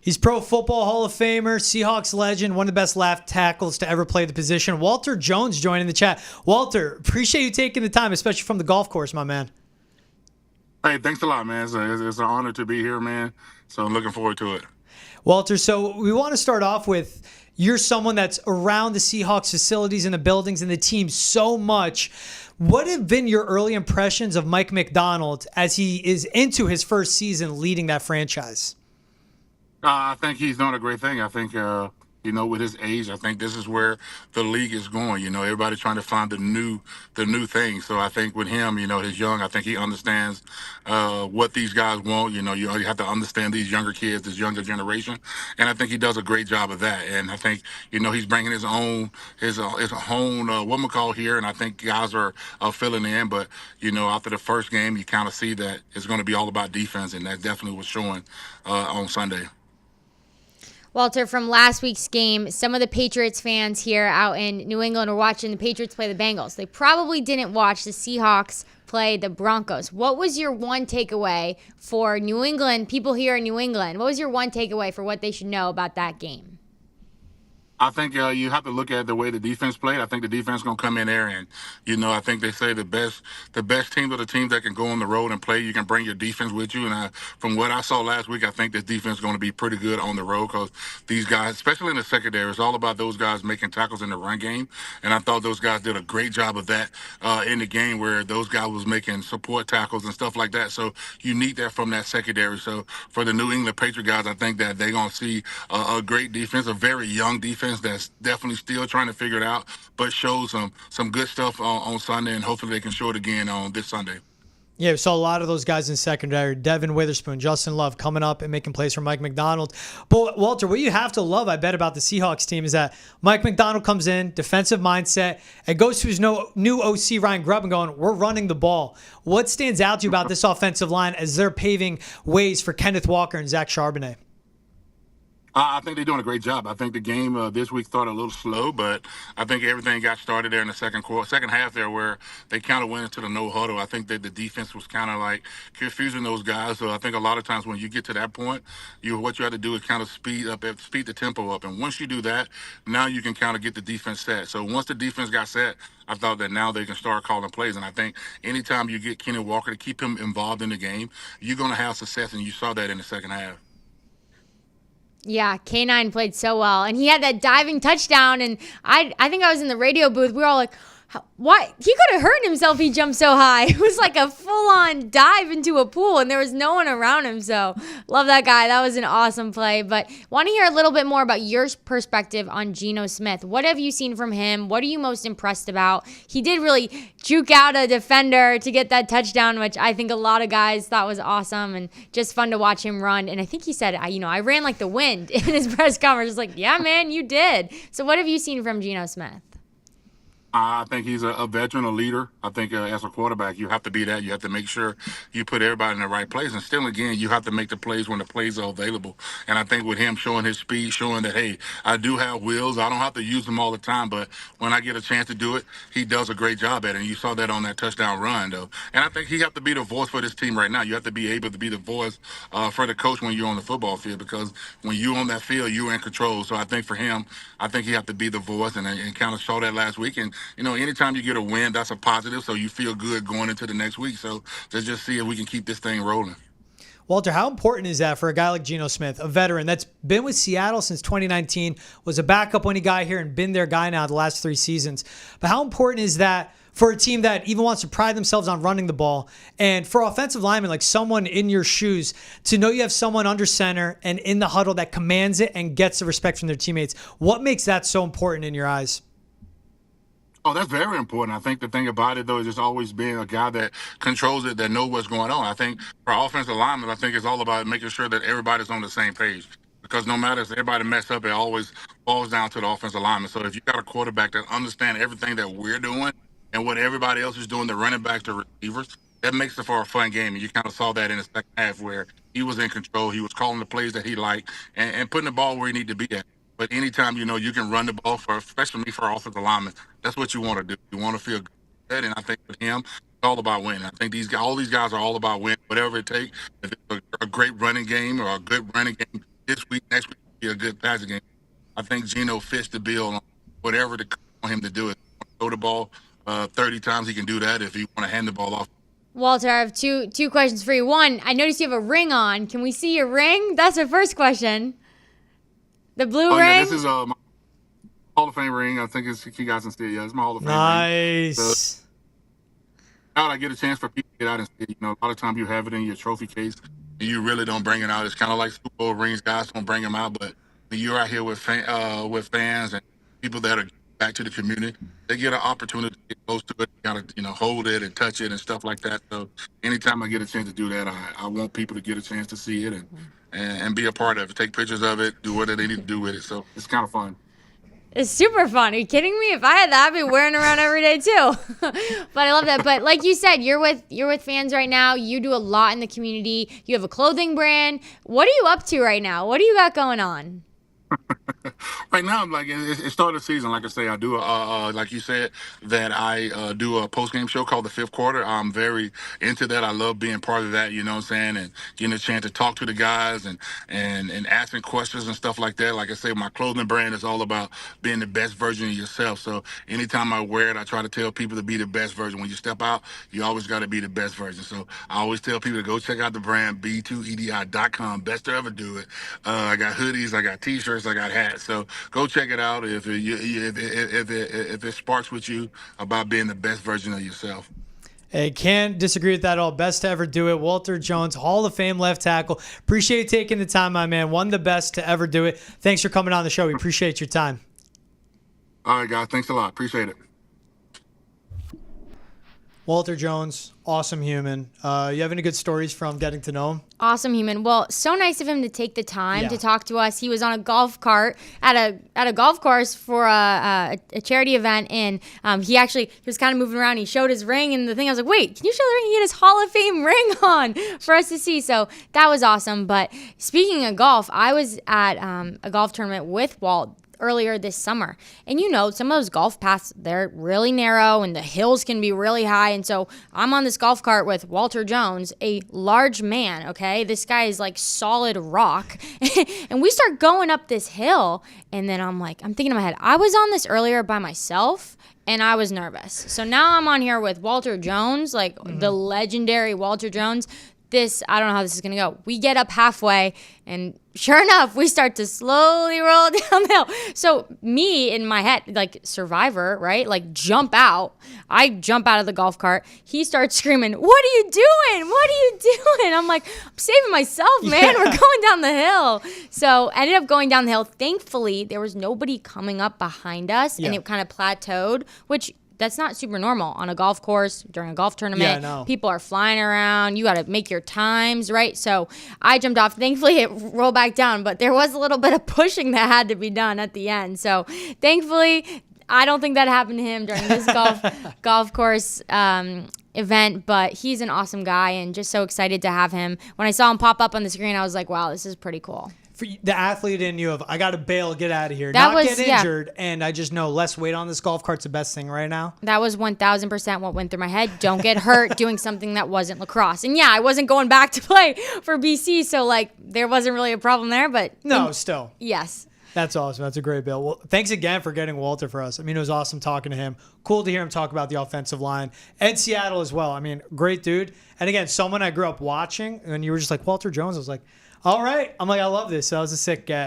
He's Pro Football Hall of Famer, Seahawks legend, one of the best left tackles to ever play the position. Walter Jones joining the chat. Walter, appreciate you taking the time, especially from the golf course, my man. Hey, thanks a lot, man. It's an honor to be here, man. So I'm looking forward to it. Walter, so we want to start off with you're someone that's around the Seahawks facilities and the buildings and the team so much. What have been your early impressions of Mike Macdonald as he is into his first season leading that franchise? I think he's doing a great thing. I think, with his age, I think this is where the league is going. Everybody's trying to find the new thing. So I think with him, he's young. I think he understands what these guys want. You have to understand these younger kids, this younger generation, and I think he does a great job of that. And I think, he's bringing his own what we call here, and I think guys are filling in. But after the first game, you kind of see that it's going to be all about defense, and that definitely was showing on Sunday. Walter, from last week's game, some of the Patriots fans here out in New England were watching the Patriots play the Bengals. They probably didn't watch the Seahawks play the Broncos. What was your one takeaway for New England, people here in New England? What was your one takeaway for what they should know about that game? I think you have to look at the way the defense played. I think the defense is going to come in there, and I think they say the best teams are the teams that can go on the road and play. You can bring your defense with you, and from what I saw last week, I think this defense is going to be pretty good on the road because these guys, especially in the secondary, it's all about those guys making tackles in the run game, and I thought those guys did a great job of that in the game where those guys was making support tackles and stuff like that. So you need that from that secondary. So for the New England Patriot guys, I think that they're going to see a great defense, a very young defense that's definitely still trying to figure it out, but shows some good stuff on Sunday, and hopefully they can show it again on this Sunday. Yeah, we saw a lot of those guys in secondary. Devin Witherspoon, Justin Love coming up and making plays for Mike Macdonald. But, Walter, what you have to love, I bet, about the Seahawks team is that Mike Macdonald comes in, defensive mindset, and goes to his new OC, Ryan Grubb, and going, we're running the ball. What stands out to you about this offensive line as they're paving ways for Kenneth Walker and Zach Charbonnet? I think they're doing a great job. I think the game this week started a little slow, but I think everything got started there in the second half there where they kind of went into the no huddle. I think that the defense was kind of like confusing those guys. So I think a lot of times when you get to that point, what you have to do is kind of speed the tempo up. And once you do that, now you can kind of get the defense set. So once the defense got set, I thought that now they can start calling plays. And I think anytime you get Kenneth Walker to keep him involved in the game, you're going to have success. And you saw that in the second half. Yeah, K9 played so well. And he had that diving touchdown. And I think I was in the radio booth. We were all like, what? He could have hurt himself. He jumped so high. It was like a full-on dive into a pool, and there was no one around him. So love that guy. That was an awesome play. But want to hear a little bit more about your perspective on Gino Smith. What have you seen from him? What are you most impressed about? He did really juke out a defender to get that touchdown, which I think a lot of guys thought was awesome and just fun to watch him run. And I think he said, I ran like the wind in his press conference. It's like, yeah, man, you did. So what have you seen from Gino Smith? I think he's a veteran, a leader. I think as a quarterback, you have to be that. You have to make sure you put everybody in the right place. And still, again, you have to make the plays when the plays are available. And I think with him showing his speed, showing that, hey, I do have wheels. I don't have to use them all the time. But when I get a chance to do it, he does a great job at it. And you saw that on that touchdown run, though. And I think he have to be the voice for this team right now. You have to be able to be the voice for the coach when you're on the football field, because when you're on that field, you're in control. So I think for him, I think he have to be the voice and kind of show that last week. And anytime you get a win, that's a positive, so you feel good going into the next week. So let's just see if we can keep this thing rolling. Walter, how important is that for a guy like Gino Smith, a veteran that's been with Seattle since 2019, was a backup when he got here and been their guy now the last 3 seasons. But how important is that for a team that even wants to pride themselves on running the ball, and for offensive linemen like someone in your shoes to know you have someone under center and in the huddle that commands it and gets the respect from their teammates? What makes that so important in your eyes? Oh, that's very important. I think the thing about it, though, is just always being a guy that controls it, that knows what's going on. I think for offensive linemen, I think it's all about making sure that everybody's on the same page. Because no matter if everybody mess up, it always falls down to the offensive lineman. So if you got a quarterback that understands everything that we're doing and what everybody else is doing, the running backs, the receivers, that makes it for a fun game. And you kind of saw that in the second half where he was in control. He was calling the plays that he liked and putting the ball where he needed to be at. But anytime, you can run the ball, especially for offensive linemen, that's what you want to do. You want to feel good. And I think with him, it's all about winning. I think all these guys are all about winning, whatever it takes. If it's a great running game or a good running game, this week, next week will be a good passing game. I think Gino fits the bill on whatever to on him to do it. Throw the ball 30 times, he can do that. If he want to hand the ball off. Walter, I have two questions for you. One, I noticed you have a ring on. Can we see your ring? That's our first question. The blue ring? Yeah, this is my Hall of Fame ring. I think you guys can see it. Yeah, it's my Hall of Fame ring. Nice. So, out, I get a chance for people to get out and see it. You know, a lot of times you have it in your trophy case and you really don't bring it out. It's kind of like Super Bowl rings. Guys don't bring them out, but when you're out here with fans and people that are back to the community, they get an opportunity to get close to it, kind of, hold it and touch it and stuff like that. So anytime I get a chance to do that, I want people to get a chance to see it and be a part of it, take pictures of it, do whatever they need to do with it. So it's kind of fun. It's super fun. Are you kidding me? If I had that, I'd be wearing it around every day too. But I love that. But like you said, you're with fans right now. You do a lot in the community. You have a clothing brand. What are you up to right now? What do you got going on? Right now, I'm like it started the season. Like I say, I do like you said that I do a post game show called The Fifth Quarter. I'm very into that. I love being part of that. You know what I'm saying? And getting a chance to talk to the guys and asking questions and stuff like that. Like I say, my clothing brand is all about being the best version of yourself. So anytime I wear it, I try to tell people to be the best version. When you step out, you always got to be the best version. So I always tell people to go check out the brand b2edi.com. Best to ever do it. I got hoodies, I got t-shirts, I got hats. So go check it out if it sparks with you about being the best version of yourself. Hey, can't disagree with that at all. Best to ever do it. Walter Jones, Hall of Fame left tackle. Appreciate you taking the time, my man. One of the best to ever do it. Thanks for coming on the show. We appreciate your time. All right, guys. Thanks a lot. Appreciate it. Walter Jones, awesome human. You have any good stories from getting to know him? Awesome human. Well, so nice of him to take the time to talk to us. He was on a golf cart at a golf course for a charity event, and he was kind of moving around. He showed his ring and the thing. I was like, wait, can you show the ring? He had his Hall of Fame ring on for us to see. So that was awesome. But speaking of golf, I was at a golf tournament with Walt earlier this summer. And some of those golf paths, they're really narrow and the hills can be really high. And so I'm on this golf cart with Walter Jones, a large man, okay? This guy is like solid rock. And we start going up this hill. And then I'm thinking in my head, I was on this earlier by myself and I was nervous. So now I'm on here with Walter Jones, the legendary Walter Jones. I don't know how this is going to go. We get up halfway, and sure enough, we start to slowly roll down the hill. So me, in my head, Survivor, right? Jump out. I jump out of the golf cart. He starts screaming, "What are you doing? What are you doing?" I'm like, I'm saving myself, man. Yeah. We're going down the hill. So ended up going down the hill. Thankfully, there was nobody coming up behind us, and it kind of plateaued, which that's not super normal on a golf course during a golf tournament. Yeah, no. People are flying around. You got to make your times, right? So I jumped off. Thankfully, it rolled back down, but there was a little bit of pushing that had to be done at the end. So thankfully, I don't think that happened to him during this golf course event, but he's an awesome guy and just so excited to have him. When I saw him pop up on the screen, I was like, wow, this is pretty cool. For the athlete in you I got to bail, get out of here, not get injured, and I just know less weight on this golf cart's the best thing right now. That was 1,000% what went through my head. Don't get hurt doing something that wasn't lacrosse. And I wasn't going back to play for BC, so there wasn't really a problem there, but still. Yes. That's awesome. That's a great bill. Well, thanks again for getting Walter for us. I mean, it was awesome talking to him. Cool to hear him talk about the offensive line and Seattle as well. I mean, great dude. And again, someone I grew up watching, and you were just like, Walter Jones. I was like, all right. I'm like, I love this. So that was a sick get.